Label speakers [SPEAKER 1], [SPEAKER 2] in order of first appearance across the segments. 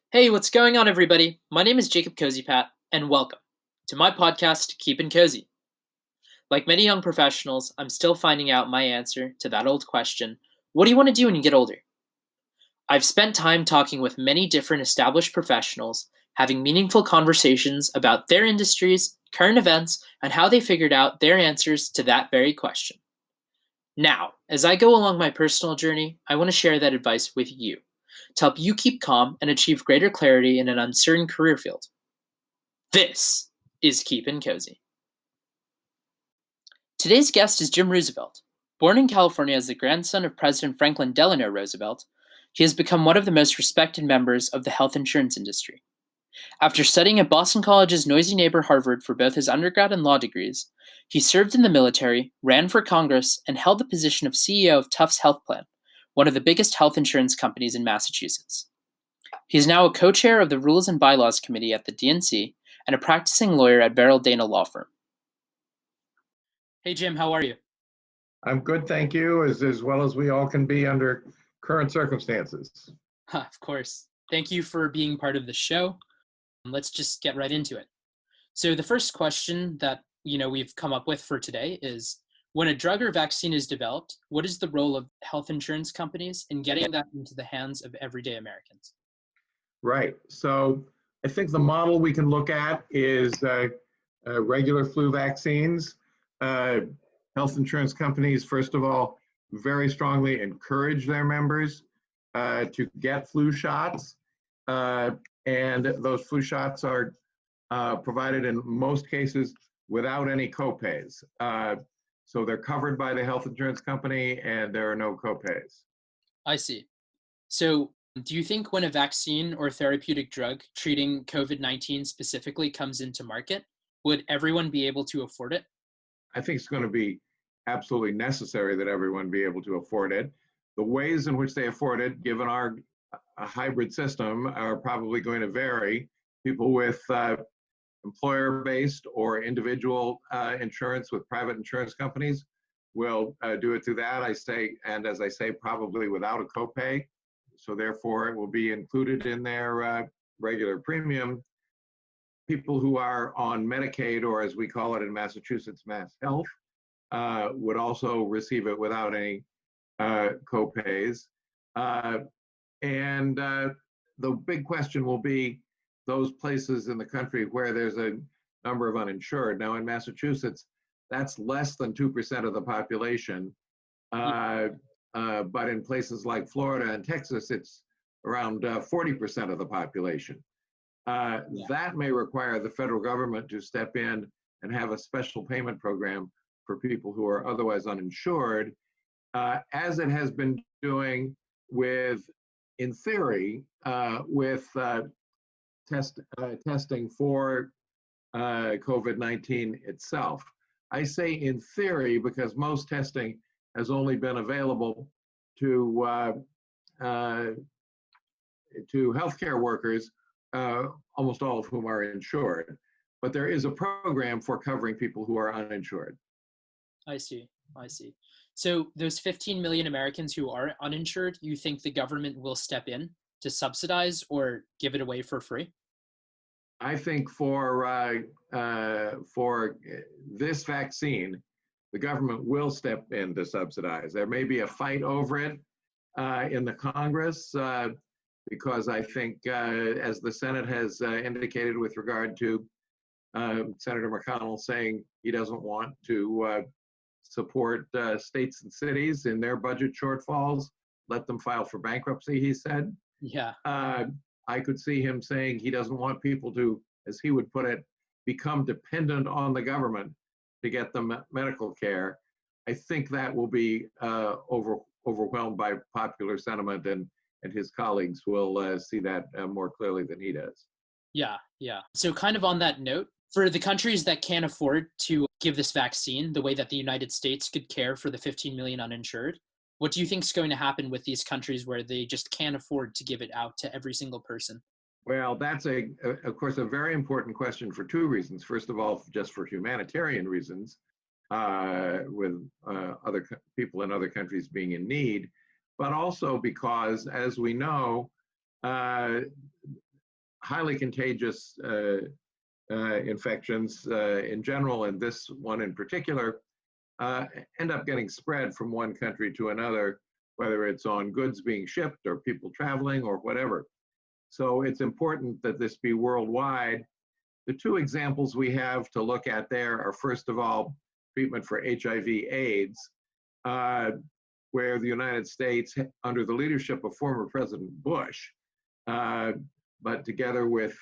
[SPEAKER 1] Hey, what's going on, everybody? My name is Jacob Cozypat, and welcome to my podcast, Keepin' Cozy. Like many young professionals, I'm still finding out my answer to that old question, what do you want to do when you get older? I've spent time talking with many different established professionals, having meaningful conversations about their industries, current events, and how they figured out their answers to that very question. Now, as I go along my personal journey, I want to share that advice with you to help you keep calm and achieve greater clarity in an uncertain career field. This is Keepin' Cozy. Today's guest is Jim Roosevelt. Born in California as the grandson of President Franklin Delano Roosevelt, he has become one of the most respected members of the health insurance industry. After studying at Boston College's noisy neighbor Harvard for both his undergrad and law degrees, he served in the military, ran for Congress, and held the position of CEO of Tufts Health Plan, one of the biggest health insurance companies in Massachusetts. He is now a co-chair of the Rules and Bylaws Committee at the DNC and a practicing lawyer at Verrill Dana Law Firm. Hey, Jim, how are you?
[SPEAKER 2] I'm good, thank you, as well as we all can be under current circumstances.
[SPEAKER 1] Of course. Thank you for being part of the show. Let's just get right into it. So the first question that we've come up with for today is, when a drug or vaccine is developed, what is the role of health insurance companies in getting that into the hands of everyday Americans?
[SPEAKER 2] Right. So I think the model we can look at is regular flu vaccines. Health insurance companies, first of all, very strongly encourage their members to get flu shots. And those flu shots are provided in most cases without any copays. So they're covered by the health insurance company and there are no copays.
[SPEAKER 1] I see. So do you think when a vaccine or therapeutic drug treating COVID-19 specifically comes into market, would everyone be able to afford it?
[SPEAKER 2] I think it's going to be absolutely necessary that everyone be able to afford it. The ways in which they afford it, given our hybrid system, are probably going to vary. People with employer-based or individual insurance with private insurance companies will do it through that. As I say, probably without a copay. So therefore, it will be included in their regular premium. People who are on Medicaid, or as we call it in Massachusetts, Mass Health, would also receive it without any copays. And the big question will be those places in the country where there's a number of uninsured. Now in Massachusetts, that's less than 2% of the population. But in places like Florida and Texas, it's around 40% of the population. That may require the federal government to step in and have a special payment program for people who are otherwise uninsured, as it has been doing with, in theory, with testing for COVID-19 itself. I say in theory because most testing has only been available to healthcare workers, almost all of whom are insured. But there is a program for covering people who are uninsured.
[SPEAKER 1] I see. So those 15 million Americans who are uninsured, you think the government will step in to subsidize or give it away for free?
[SPEAKER 2] I think for this vaccine, the government will step in to subsidize. There may be a fight over it in the Congress because I think, as the Senate has indicated with regard to Senator McConnell saying he doesn't want to support states and cities in their budget shortfalls, let them file for bankruptcy, he said.
[SPEAKER 1] Yeah.
[SPEAKER 2] I could see him saying he doesn't want people to, as he would put it, become dependent on the government to get them medical care. I think that will be overwhelmed by popular sentiment, and his colleagues will see that more clearly than he does.
[SPEAKER 1] Yeah. So kind of on that note, for the countries that can't afford to give this vaccine the way that the United States could care for the 15 million uninsured, what do you think is going to happen with these countries where they just can't afford to give it out to every single person?
[SPEAKER 2] Well, that's of course, a very important question for two reasons. First of all, just for humanitarian reasons, with other people in other countries being in need, but also because, as we know, highly contagious infections in general, and this one in particular, end up getting spread from one country to another, whether it's on goods being shipped or people traveling or whatever. So it's important that this be worldwide. The two examples we have to look at there are, first of all, treatment for HIV/AIDS, where the United States, under the leadership of former President Bush, but together with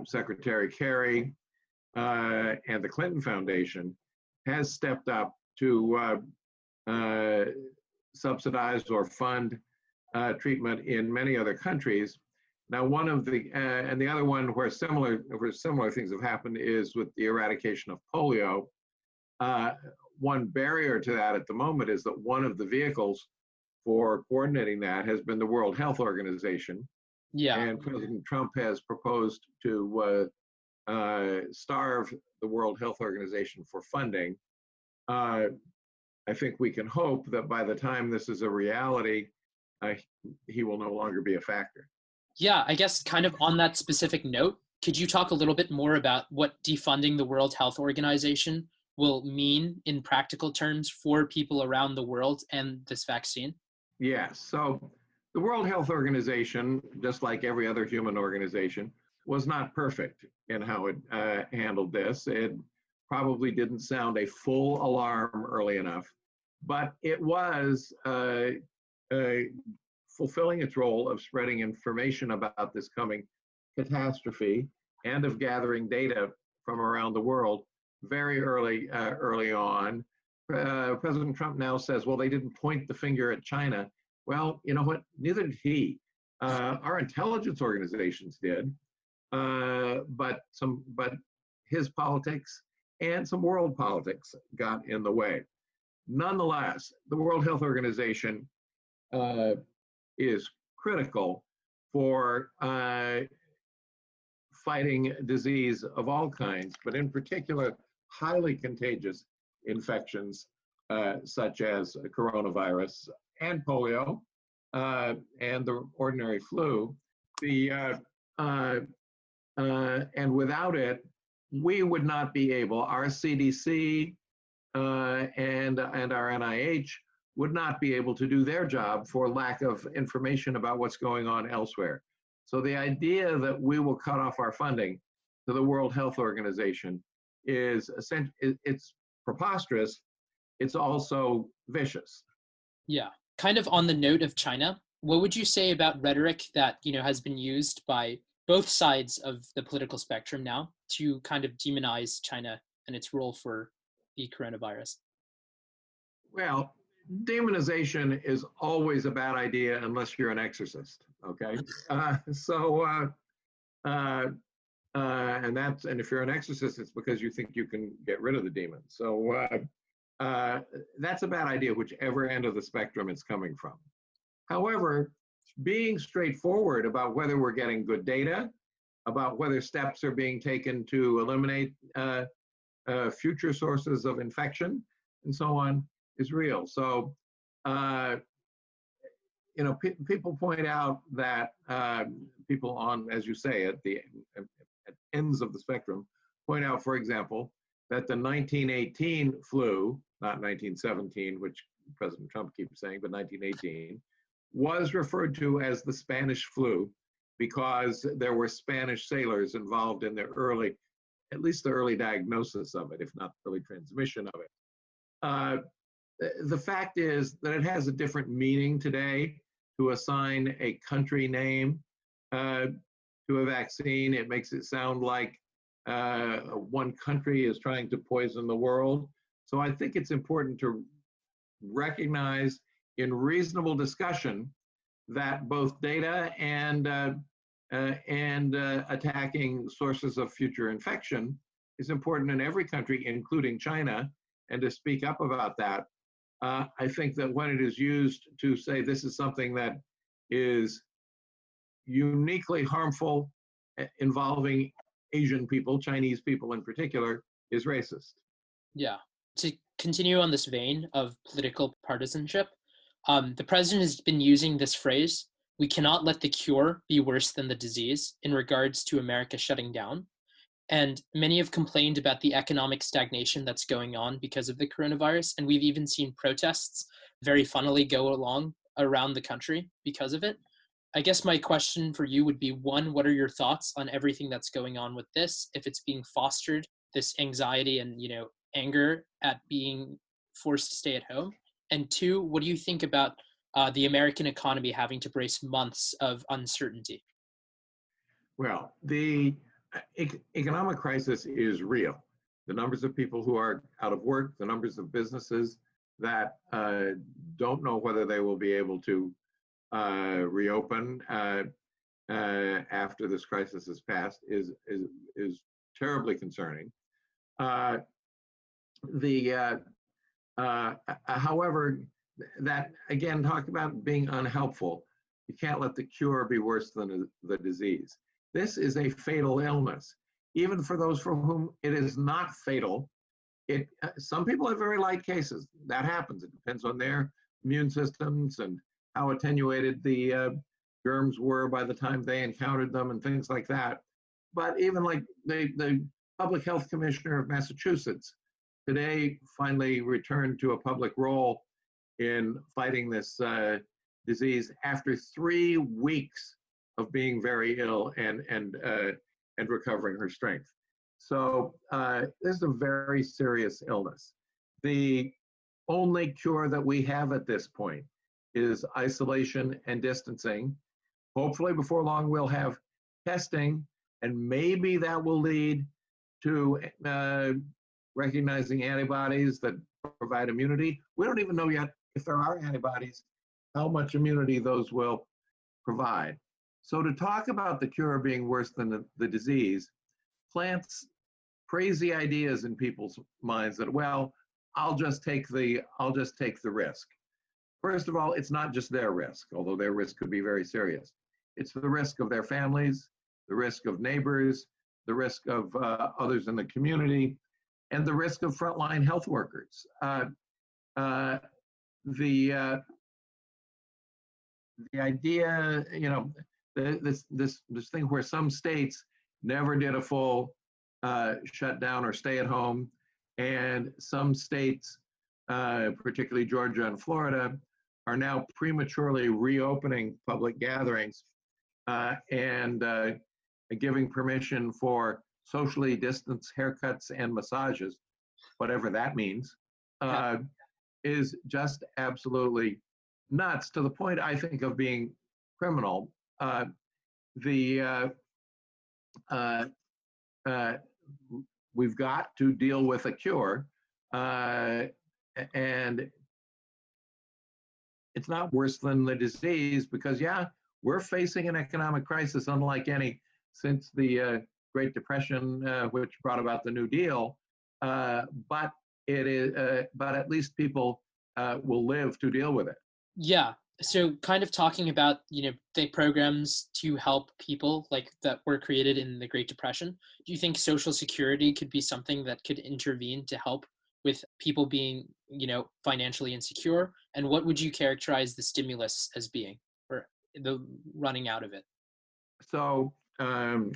[SPEAKER 2] Secretary Kerry and the Clinton Foundation, has stepped up to subsidize or fund treatment in many other countries. Now, one of the, and the other one where similar things have happened is with the eradication of polio. One barrier to that at the moment is that one of the vehicles for coordinating that has been the World Health Organization.
[SPEAKER 1] Yeah.
[SPEAKER 2] And President Trump has proposed to starve the World Health Organization for funding. I think we can hope that by the time this is a reality, he will no longer be a factor.
[SPEAKER 1] Yeah, I guess kind of on that specific note, could you talk a little bit more about what defunding the World Health Organization will mean in practical terms for people around the world and this vaccine?
[SPEAKER 2] Yes, so the World Health Organization, just like every other human organization, was not perfect in how it handled this. It probably didn't sound a full alarm early enough, but it was fulfilling its role of spreading information about this coming catastrophe and of gathering data from around the world very early on. President Trump now says, well, they didn't point the finger at China. Well, you know what? Neither did he. Our intelligence organizations did, but his politics and some world politics got in the way. Nonetheless, the World Health Organization is critical for fighting disease of all kinds, but in particular, highly contagious infections such as coronavirus and polio and the ordinary flu. And without it, we would not be able, our CDC and our NIH would not be able to do their job for lack of information about what's going on elsewhere. So the idea that we will cut off our funding to the World Health Organization is it's preposterous. It's also vicious.
[SPEAKER 1] Yeah. Kind of on the note of China, what would you say about rhetoric that, has been used by both sides of the political spectrum now to kind of demonize China and its role for the coronavirus?
[SPEAKER 2] Well, demonization is always a bad idea unless you're an exorcist, okay? And if you're an exorcist, it's because you think you can get rid of the demon. So that's a bad idea, whichever end of the spectrum it's coming from. However, being straightforward about whether we're getting good data, about whether steps are being taken to eliminate future sources of infection, and so on, is real. So, people point out that people on, as you say, at ends of the spectrum, point out, for example, that the 1918 flu, not 1917, which President Trump keeps saying, but 1918, was referred to as the Spanish flu because there were Spanish sailors involved in the early, at least the early diagnosis of it, if not early transmission of it. The fact is that it has a different meaning today to assign a country name to a vaccine. It makes it sound like one country is trying to poison the world. So I think it's important to recognize in reasonable discussion that both data and attacking sources of future infection is important in every country, including China, and to speak up about that. I think that when it is used to say this is something that is uniquely harmful involving Asian people, Chinese people in particular, is racist.
[SPEAKER 1] Yeah. To continue on this vein of political partisanship, the president has been using this phrase, We cannot let the cure be worse than the disease in regards to America shutting down. And many have complained about the economic stagnation that's going on because of the coronavirus. And we've even seen protests very funnily go along around the country because of it. I guess my question for you would be, one, what are your thoughts on everything that's going on with this? If it's being fostered, this anxiety and, anger at being forced to stay at home? And two, what do you think about the American economy having to brace months of uncertainty?
[SPEAKER 2] Well, the economic crisis is real. The numbers of people who are out of work, the numbers of businesses that don't know whether they will be able to reopen after this crisis has passed is terribly concerning. However, that again, talk about being unhelpful. You can't let the cure be worse than the disease. This is a fatal illness. Even for those for whom it is not fatal, some people have very light cases. That happens. It depends on their immune systems and how attenuated the germs were by the time they encountered them and things like that. But even like the public health commissioner of Massachusetts today finally returned to a public role in fighting this disease after 3 weeks of being very ill and recovering her strength. So this is a very serious illness. The only cure that we have at this point is isolation and distancing. Hopefully before long we'll have testing, and maybe that will lead to recognizing antibodies that provide immunity. We don't even know yet if there are antibodies, how much immunity those will provide. So to talk about the cure being worse than the disease plants crazy ideas in people's minds that, well, I'll just take the risk. First of all, it's not just their risk, although their risk could be very serious. It's the risk of their families, the risk of neighbors, the risk of others in the community, and the risk of frontline health workers. The idea, this thing where some states never did a full shutdown or stay at home, and some states, particularly Georgia and Florida, are now prematurely reopening public gatherings and giving permission for socially distanced haircuts and massages, whatever that means, is just absolutely nuts, to the point, I think, of being criminal. We've got to deal with a cure, and it's not worse than the disease, because we're facing an economic crisis unlike any since the Great Depression, which brought about the New Deal. But at least people will live to deal with it.
[SPEAKER 1] Yeah. So kind of talking about, the programs to help people like that were created in the Great Depression. Do you think Social Security could be something that could intervene to help with people being, financially insecure? And what would you characterize the stimulus as being, or the running out of it?
[SPEAKER 2] So let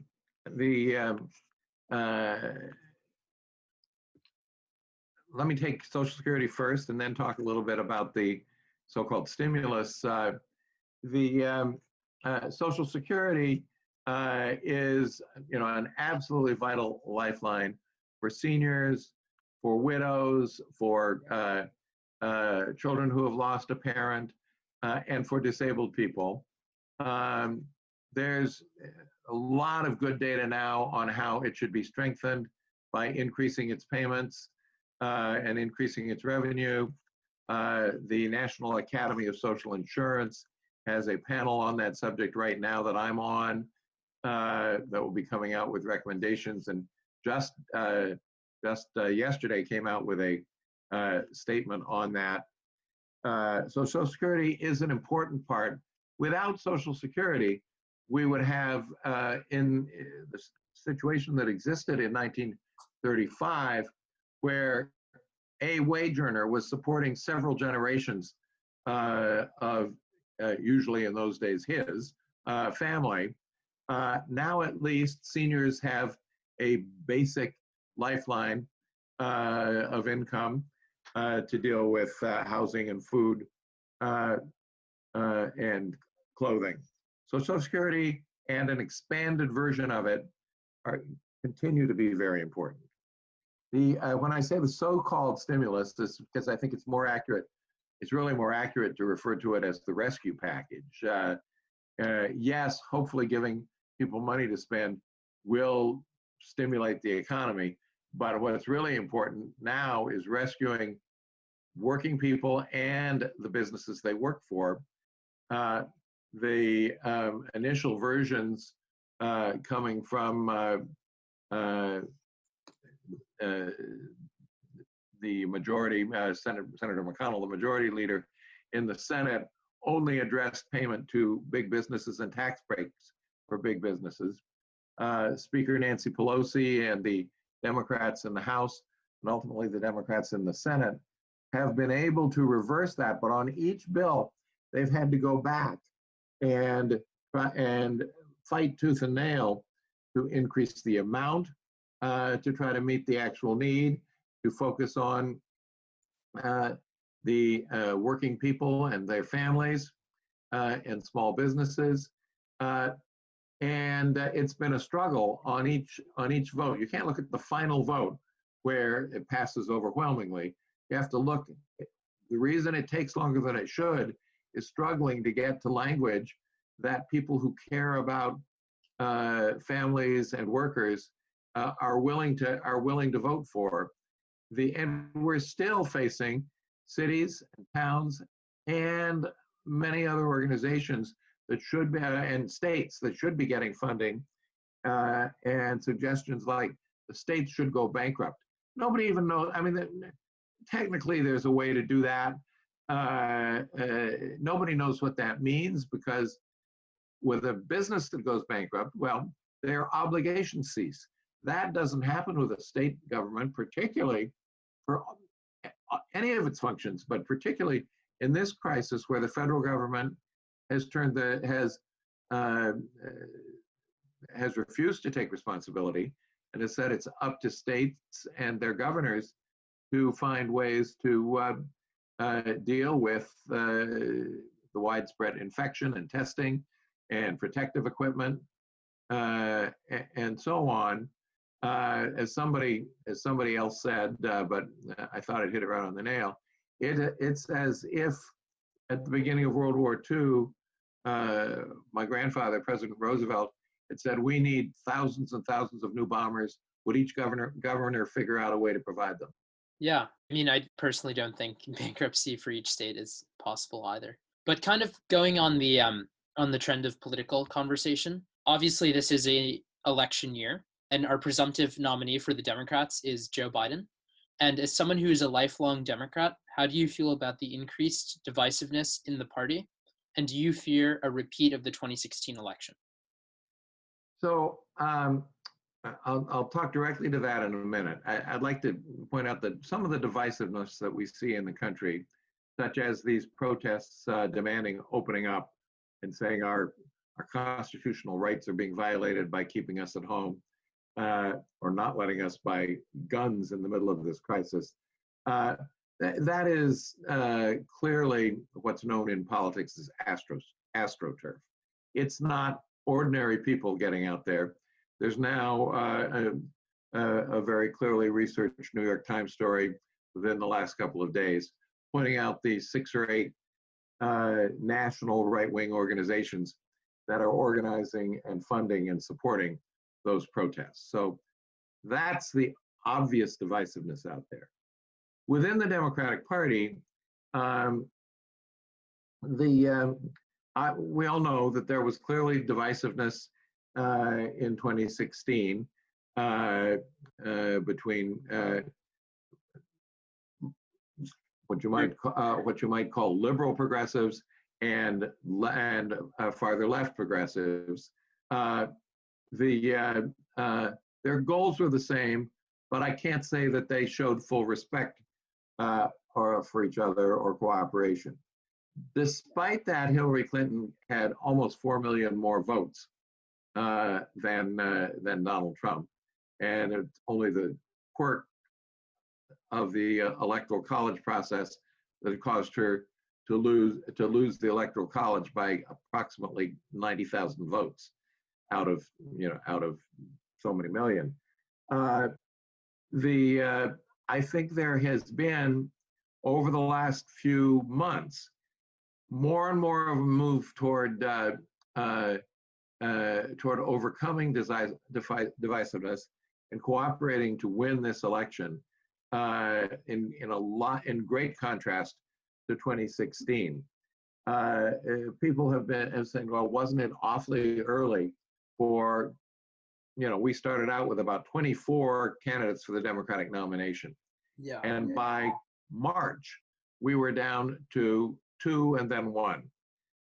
[SPEAKER 2] me take Social Security first, and then talk a little bit about the so-called stimulus. The Social Security is, an absolutely vital lifeline for seniors, for widows, for children who have lost a parent, and for disabled people. There's a lot of good data now on how it should be strengthened by increasing its payments and increasing its revenue. The National Academy of Social Insurance has a panel on that subject right now that I'm on, that will be coming out with recommendations, and just yesterday came out with a statement on that. So Social Security is an important part. Without Social Security, we would have, in the situation that existed in 1935, where a wage earner was supporting several generations of usually in those days his family. Now at least seniors have a basic lifeline of income to deal with housing and food and clothing. So Social Security and an expanded version of it continue to be very important. When I say the so-called stimulus, this is because I think it's more accurate. It's really more accurate to refer to it as the rescue package. Yes, hopefully giving people money to spend will stimulate the economy, but what's really important now is rescuing working people and the businesses they work for. The initial versions coming from the majority, Senator McConnell, the majority leader in the Senate, only addressed payment to big businesses and tax breaks for big businesses. Speaker Nancy Pelosi and the Democrats in the House, and ultimately the Democrats in the Senate, have been able to reverse that, but on each bill, they've had to go back and fight tooth and nail to increase the amount, to try to meet the actual need, to focus on the working people and their families and small businesses. And it's been a struggle on each vote. You can't look at the final vote where it passes overwhelmingly. You have to look. The reason it takes longer than it should is struggling to get to language that people who care about families and workers are willing to vote for. And we're still facing cities and towns and many other organizations that should be, and states that should be getting funding, and suggestions like the states should go bankrupt. Nobody even knows. I mean, technically there's a way to do that. Nobody knows what that means, because with a business that goes bankrupt, well, their obligations cease. That doesn't happen with a state government, particularly for any of its functions, but particularly in this crisis where the federal government has refused to take responsibility and has said it's up to states and their governors to find ways to deal with the widespread infection and testing and protective equipment and so on. As somebody else said, but I thought I'd hit it right on the nail. It's as if at the beginning of World War II, my grandfather, President Roosevelt, had said, we need thousands and thousands of new bombers. Would each governor figure out a way to provide them?
[SPEAKER 1] Yeah, I mean, I personally don't think bankruptcy for each state is possible either. But kind of going on the trend of political conversation, obviously this is a election year, and our presumptive nominee for the Democrats is Joe Biden. And as someone who is a lifelong Democrat, how do you feel about the increased divisiveness in the party? And do you fear a repeat of the 2016 election?
[SPEAKER 2] So I'll talk directly to that in a minute. I'd like to point out that some of the divisiveness that we see in the country, such as these protests demanding opening up and saying our constitutional rights are being violated by keeping us at home, or not letting us buy guns in the middle of this crisis. That is clearly what's known in politics as astroturf. It's not ordinary people getting out there. There's now a very clearly researched New York Times story within the last couple of days pointing out the 6 or 8 national right-wing organizations that are organizing and funding and supporting those protests. So that's the obvious divisiveness out there. Within the Democratic Party, we all know that there was clearly divisiveness in 2016 between what you might call liberal progressives and farther left progressives. Their goals were the same, but I can't say that they showed full respect for each other or cooperation. Despite that, Hillary Clinton had almost 4 million more votes than Donald Trump, and it's only the quirk of the electoral college process that caused her to lose the electoral college by approximately 90,000 votes out of so many million. I think there has been, over the last few months, more and more of a move toward overcoming divisiveness and cooperating to win this election. In great contrast to 2016, people have been saying, "Well, wasn't it awfully early for?" We started out with about 24 candidates for the Democratic nomination.
[SPEAKER 3] Yeah.
[SPEAKER 2] And by March, we were down to 2 and then 1.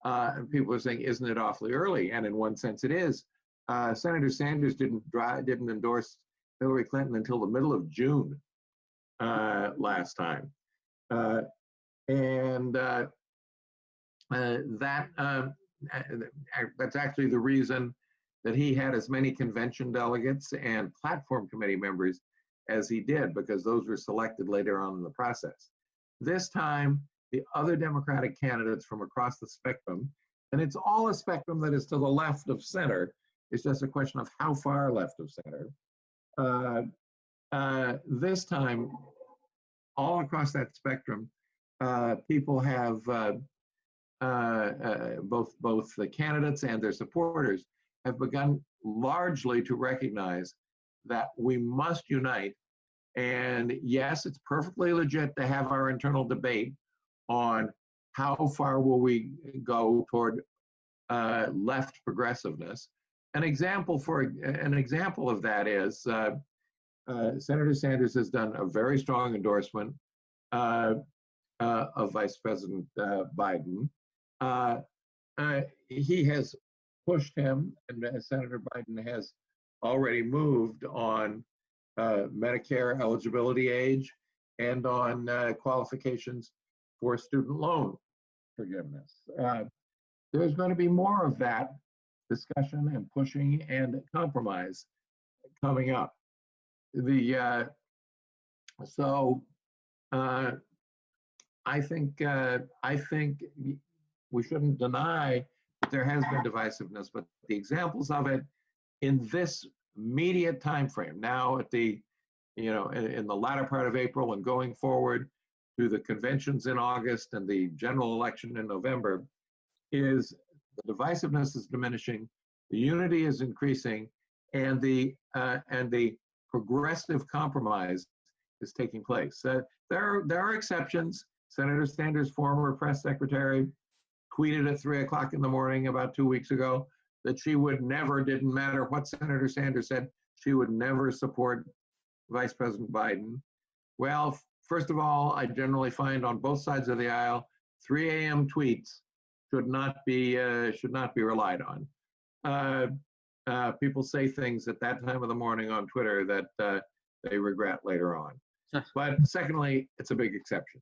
[SPEAKER 2] And people are saying, isn't it awfully early? And in one sense, it is. Senator Sanders didn't endorse Hillary Clinton until the middle of June last time. That's actually the reason that he had as many convention delegates and platform committee members as he did, because those were selected later on in the process. This time, the other Democratic candidates from across the spectrum, and it's all a spectrum that is to the left of center, it's just a question of how far left of center. This time, all across that spectrum, people have both the candidates and their supporters have begun largely to recognize that we must unite. And yes, it's perfectly legit to have our internal debate on how far will we go toward left progressiveness. An example of that is Senator Sanders has done a very strong endorsement of Vice President Biden. He has pushed him, and Senator Biden has already moved on Medicare eligibility age and on qualifications for student loan forgiveness. There's going to be more of that discussion and pushing and compromise coming up. I think we shouldn't deny that there has been divisiveness, but the examples of it in this immediate time frame, now at the in the latter part of April and going forward to the conventions in August and the general election in November, is the divisiveness is diminishing, the unity is increasing, and the progressive compromise is taking place. There are exceptions. Senator Sanders' former press secretary tweeted at 3 o'clock in the morning about 2 weeks ago that she would never, didn't matter what Senator Sanders said, she would never support Vice President Biden. Well, first of all, I generally find on both sides of the aisle, 3 a.m. tweets should not be relied on. People say things at that time of the morning on Twitter that they regret later on. But secondly, it's a big exception.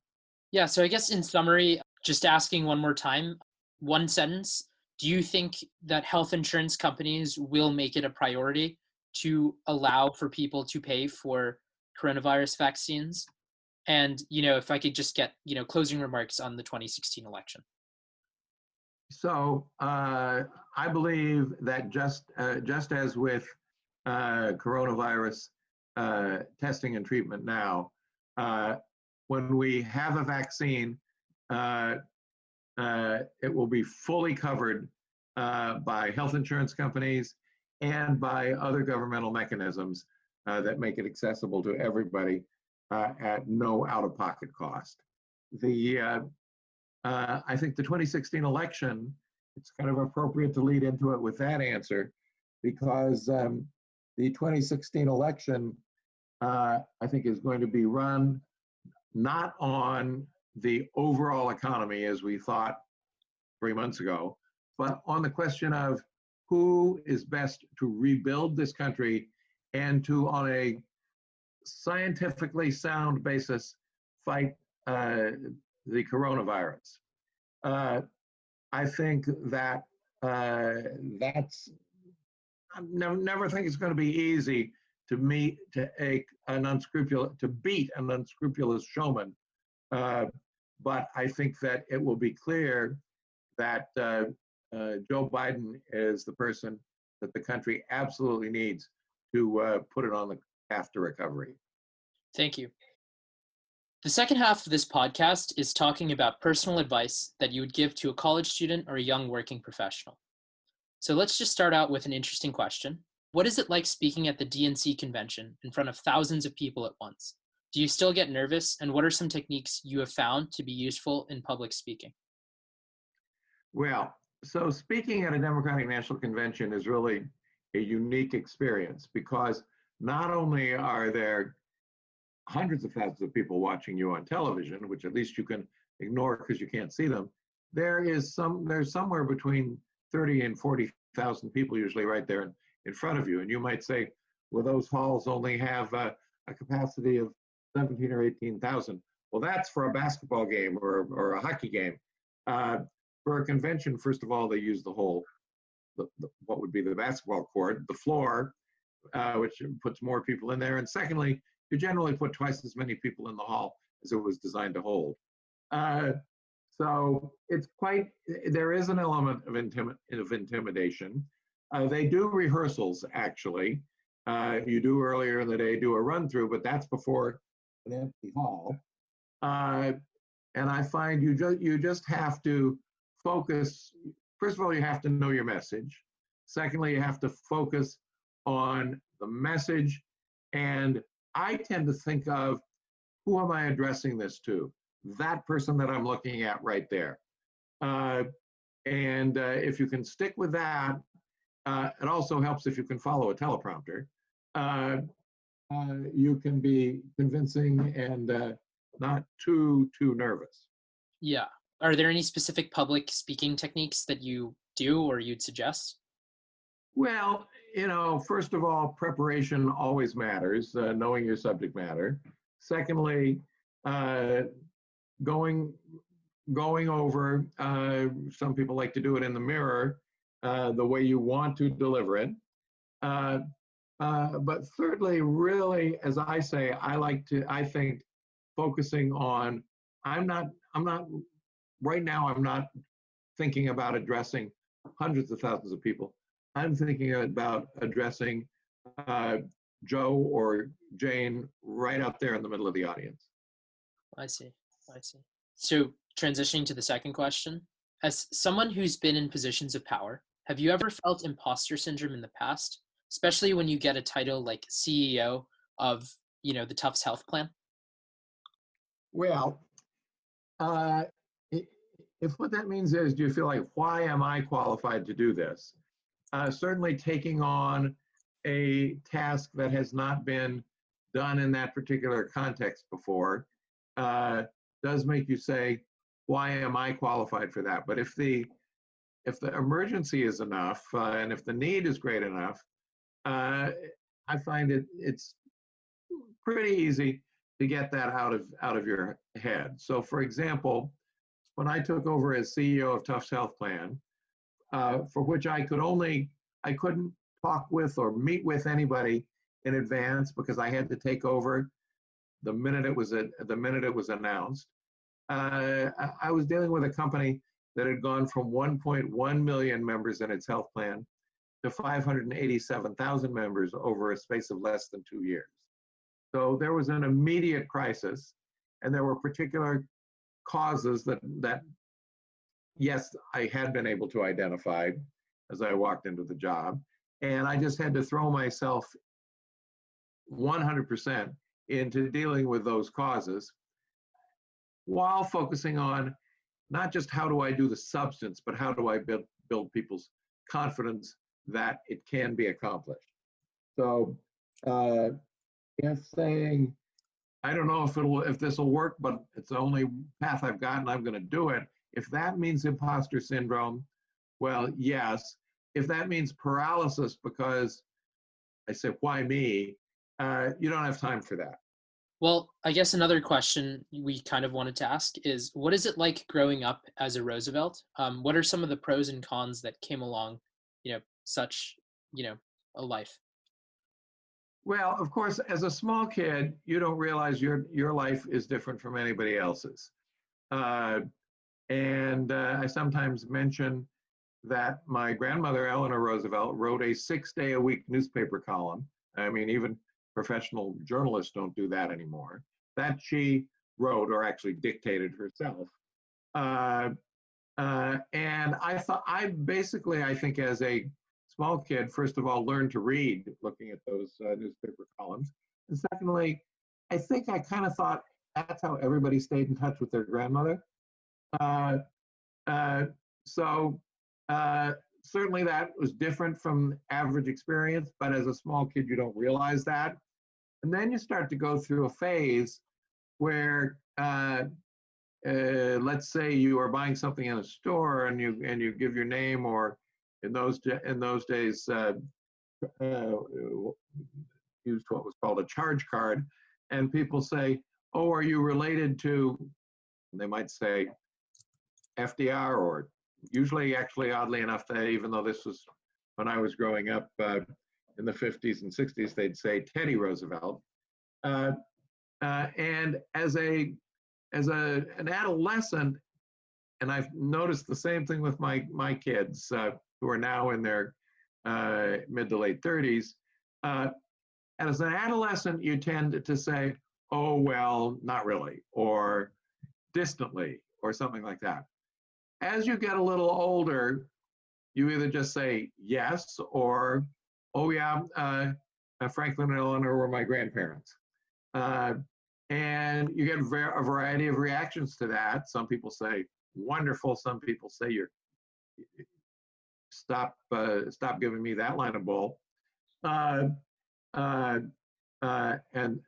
[SPEAKER 1] Yeah, so I guess in summary, just asking one more time, one sentence, do you think that health insurance companies will make it a priority to allow for people to pay for coronavirus vaccines? And, if I could just get, closing remarks on the 2016 election.
[SPEAKER 2] So I believe that just as with coronavirus testing and treatment now, when we have a vaccine, it will be fully covered by health insurance companies and by other governmental mechanisms that make it accessible to everybody at no out-of-pocket cost. I think the 2016 election, it's kind of appropriate to lead into it with that answer, because the 2016 election, I think, is going to be run not on the overall economy as we thought 3 months ago, but on the question of who is best to rebuild this country and to, on a scientifically sound basis, fight the coronavirus. I think that that's, I never think it's going to be easy to beat an unscrupulous showman. But I think that it will be clear that Joe Biden is the person that the country absolutely needs to put it on the path to recovery.
[SPEAKER 1] Thank you. The second half of this podcast is talking about personal advice that you would give to a college student or a young working professional. So let's just start out with an interesting question. What is it like speaking at the DNC convention in front of thousands of people at once? Do you still get nervous? And what are some techniques you have found to be useful in public speaking?
[SPEAKER 2] Well, so speaking at a Democratic National Convention is really a unique experience because not only are there hundreds of thousands of people watching you on television, which at least you can ignore because you can't see them, there's somewhere between 30 and 40,000 people usually right there in front of you. And you might say, well, those halls only have a capacity of 17 or 18,000. Well, that's for a basketball game or a hockey game. For a convention, first of all, they use the whole, what would be the basketball court, the floor, which puts more people in there. And secondly, you generally put twice as many people in the hall as it was designed to hold. So it's there is an element of intimidation. They do rehearsals, actually. You do earlier in the day, do a run through, but that's before an empty hall. And I find you just have to focus. First of all, you have to know your message. Secondly, you have to focus on the message. And I tend to think of, who am I addressing this to? That person that I'm looking at right there. And if you can stick with that, it also helps if you can follow a teleprompter. You can be convincing and not too nervous.
[SPEAKER 1] Yeah. Are there any specific public speaking techniques that you do or you'd suggest?
[SPEAKER 2] Well, first of all, preparation always matters, knowing your subject matter. Secondly, going over, some people like to do it in the mirror, the way you want to deliver it. But thirdly, really, as I say, I think focusing on, right now, I'm not thinking about addressing hundreds of thousands of people. I'm thinking about addressing Joe or Jane right out there in the middle of the audience.
[SPEAKER 1] I see. So transitioning to the second question, as someone who's been in positions of power, have you ever felt imposter syndrome in the past, especially when you get a title like CEO of, the Tufts Health Plan?
[SPEAKER 2] Well, if what that means is, do you feel like, why am I qualified to do this? Certainly taking on a task that has not been done in that particular context before does make you say, why am I qualified for that? But if the emergency is enough and if the need is great enough, I find it's pretty easy to get that out of your head. So for example, when I took over as CEO of Tufts Health Plan, for which I couldn't talk with or meet with anybody in advance because I had to take over the minute it was announced. I was dealing with a company that had gone from 1.1 million members in its health plan to 587,000 members over a space of less than 2 years. So there was an immediate crisis, and there were particular causes that yes, I had been able to identify as I walked into the job. And I just had to throw myself 100% into dealing with those causes while focusing on not just how do I do the substance, but how do I build people's confidence that it can be accomplished. So if saying, I don't know if this will work, but it's the only path I've got and I'm going to do it. If that means imposter syndrome, well, yes. If that means paralysis because I said, why me? You don't have time for that.
[SPEAKER 1] Well, I guess another question we kind of wanted to ask is, what is it like growing up as a Roosevelt? What are some of the pros and cons that came along, such, you know, a life?
[SPEAKER 2] Well, of course, as a small kid, you don't realize your life is different from anybody else's. Uh, and I sometimes mention that my grandmother, Eleanor Roosevelt, wrote a 6-day a week newspaper column. I mean, even professional journalists don't do that anymore. That she wrote or actually dictated herself. Uh, and I think as a small kid, first of all, learned to read looking at those newspaper columns. And secondly, I think I kind of thought that's how everybody stayed in touch with their grandmother. Uh, uh, so uh, certainly that was different from average experience, but as a small kid, you don't realize that. And then you start to go through a phase where let's say you are buying something in a store and you give your name, or in those days used what was called a charge card, and people say, "Oh, are you related to?" And they might say FDR, or usually, actually, oddly enough, that even though this was when I was growing up in the 50s and 60s, they'd say Teddy Roosevelt. Uh, and as an adolescent, and I've noticed the same thing with my kids who are now in their mid to late 30s. As an adolescent, you tend to say, "Oh well, not really," or "distantly," or something like that. As you get a little older, you either just say yes or, "Oh yeah, Franklin and Eleanor were my grandparents." Uh, and you get a variety of reactions to that. Some people say wonderful. Some people say you're stop giving me that line of bull. Uh, uh, and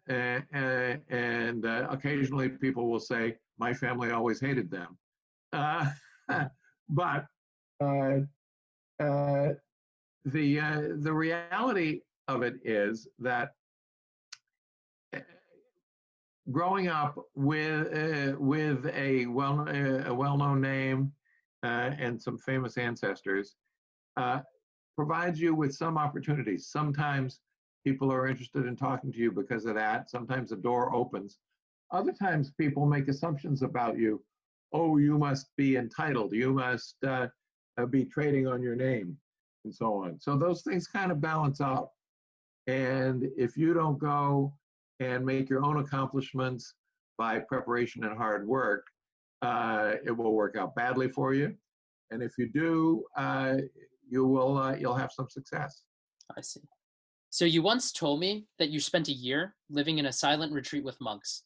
[SPEAKER 2] occasionally people will say my family always hated them. Uh, but uh, uh, the reality of it is that growing up with a well-known name and some famous ancestors provides you with some opportunities. Sometimes people are interested in talking to you because of that. Sometimes the door opens. Other times people make assumptions about you. "Oh, you must be entitled. You must be trading on your name," and so on. So those things kind of balance out. And if you don't go and make your own accomplishments by preparation and hard work, it will work out badly for you. And if you do, you'll have some success.
[SPEAKER 1] I see. So you once told me that you spent a year living in a silent retreat with monks.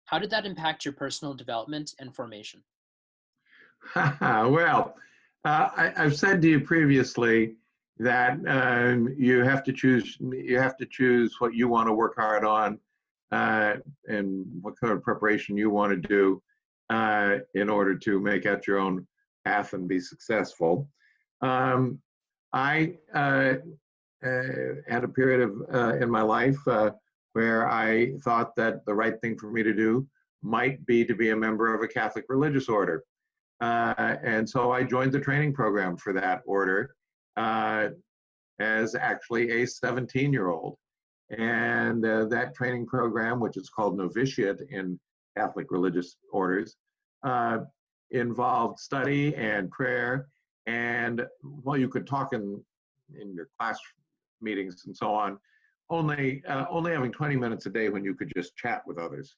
[SPEAKER 1] How did that impact your personal development and formation?
[SPEAKER 2] Well, I've said to you previously that you have to choose what you want to work hard on and what kind of preparation you want to do in order to make out your own path and be successful. I had a period of in my life where I thought that the right thing for me to do might be to be a member of a Catholic religious order. And so I joined the training program for that order as actually a 17-year-old. And that training program, which is called novitiate in Catholic religious orders, involved study and prayer. And while you could talk in your class meetings and so on, only having 20 minutes a day when you could just chat with others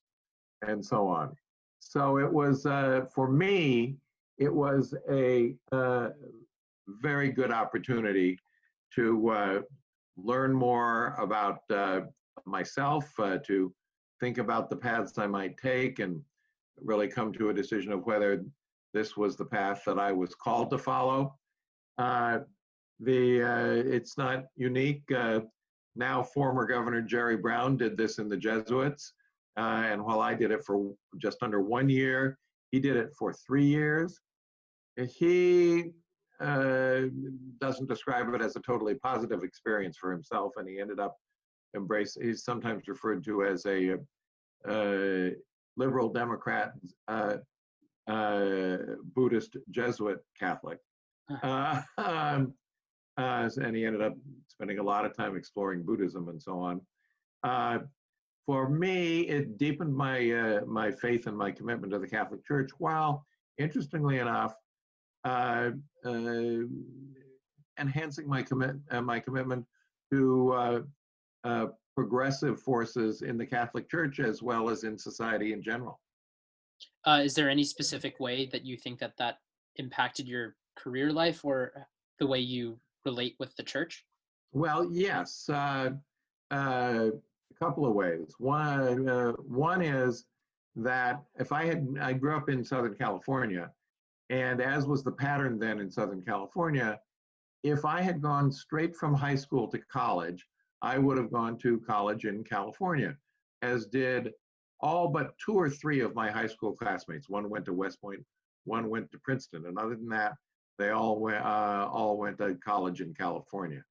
[SPEAKER 2] and so on. So it was, for me, it was a very good opportunity to learn more about myself, to think about the paths I might take, and really come to a decision of whether this was the path that I was called to follow. It's not unique. Now, former Governor Jerry Brown did this in the Jesuits, and while I did it for just under 1 year, he did it for 3 years. He doesn't describe it as a totally positive experience for himself, and he ended up he's sometimes referred to as a liberal Democrat, Buddhist Jesuit Catholic. And he ended up spending a lot of time exploring Buddhism and so on. For me, it deepened my faith and my commitment to the Catholic Church, while, interestingly enough, enhancing my commitment to progressive forces in the Catholic Church as well as in society in general.
[SPEAKER 1] Is there any specific way that you think that impacted your career life or the way you relate with the church?
[SPEAKER 2] Well, yes, a couple of ways. One is that I grew up in Southern California, and as was the pattern then in Southern California, if I had gone straight from high school to college, I would have gone to college in California, as did all but 2 or 3 of my high school classmates. One went to West Point, one went to Princeton, and other than that, they all went to college in California.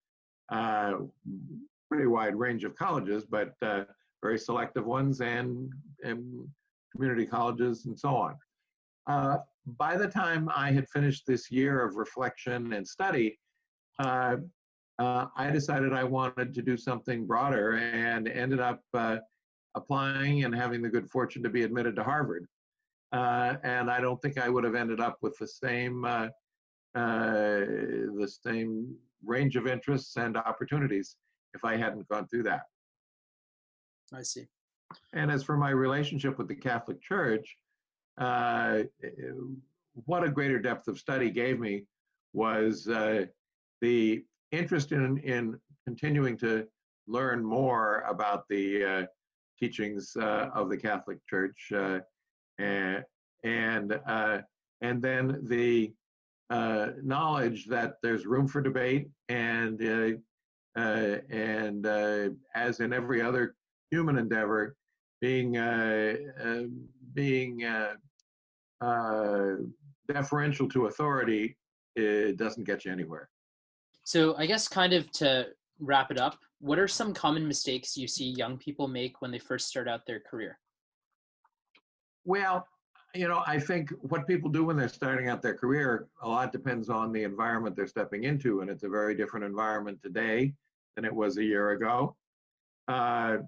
[SPEAKER 2] Pretty wide range of colleges, but very selective ones, and community colleges and so on. By the time I had finished this year of reflection and study, I decided I wanted to do something broader, and ended up applying and having the good fortune to be admitted to Harvard. And I don't think I would have ended up with the same range of interests and opportunities if I hadn't gone through that.
[SPEAKER 1] I see.
[SPEAKER 2] And as for my relationship with the Catholic Church, what a greater depth of study gave me was the interest in continuing to learn more about the teachings of the Catholic Church, and then the knowledge that there's room for debate, and as in every other human endeavor, being deferential to authority, it doesn't get you anywhere.
[SPEAKER 1] So I guess, kind of to wrap it up, what are some common mistakes you see young people make when they first start out their career?
[SPEAKER 2] Well, I think what people do when they're starting out their career, a lot depends on the environment they're stepping into, and it's a very different environment today than it was a year ago. And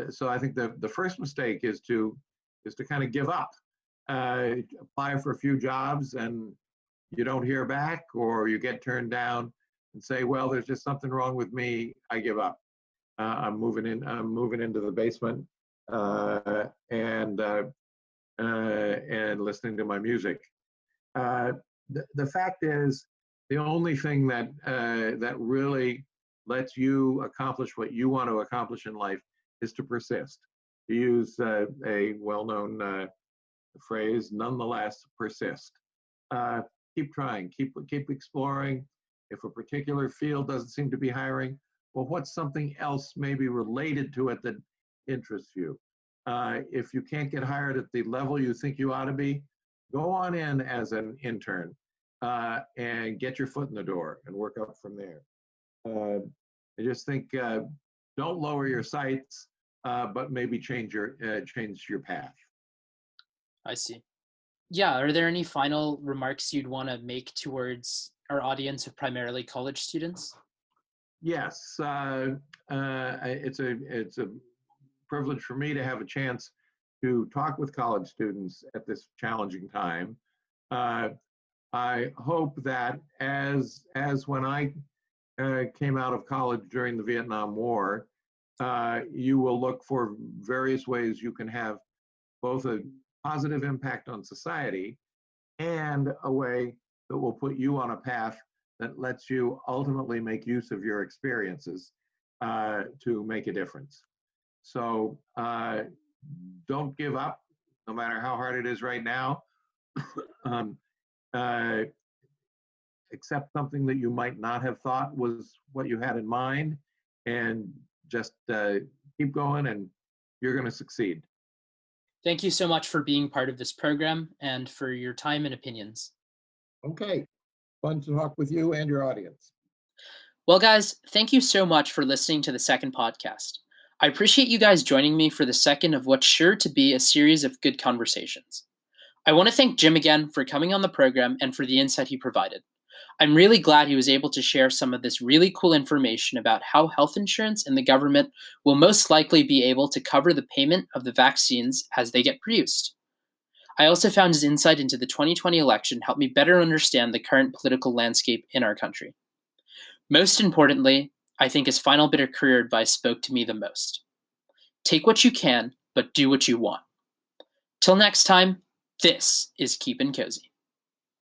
[SPEAKER 2] so I think the first mistake is to kind of give up. Apply for a few jobs and you don't hear back, or you get turned down, and say, well, there's just something wrong with me, I give up. I'm moving into the basement and listening to my music. The fact is, the only thing that really lets you accomplish what you want to accomplish in life is to persist. To use a well-known phrase, nonetheless, persist. Keep trying, keep exploring. If a particular field doesn't seem to be hiring, well, what's something else maybe related to it that interests you? If you can't get hired at the level you think you ought to be, go on in as an intern and get your foot in the door and work up from there. I just think don't lower your sights, but maybe change your path.
[SPEAKER 1] I see. Yeah, are there any final remarks you'd want to make towards our audience of primarily college students?
[SPEAKER 2] Yes, it's a privilege for me to have a chance to talk with college students at this challenging time. I hope that as when I came out of college during the Vietnam War, you will look for various ways you can have both a positive impact on society and a way that will put you on a path that lets you ultimately make use of your experiences to make a difference. So don't give up, no matter how hard it is right now. Accept something that you might not have thought was what you had in mind, and just keep going, and you're going to succeed.
[SPEAKER 1] Thank you so much for being part of this program and for your time and opinions.
[SPEAKER 2] Okay. Fun to talk with you and your audience.
[SPEAKER 1] Well, guys, thank you so much for listening to the second podcast. I appreciate you guys joining me for the second of what's sure to be a series of good conversations. I want to thank Jim again for coming on the program and for the insight he provided. I'm really glad he was able to share some of this really cool information about how health insurance and the government will most likely be able to cover the payment of the vaccines as they get produced. I also found his insight into the 2020 election helped me better understand the current political landscape in our country. Most importantly, I think his final bit of career advice spoke to me the most. Take what you can, but do what you want. Till next time, this is Keepin' Cozy.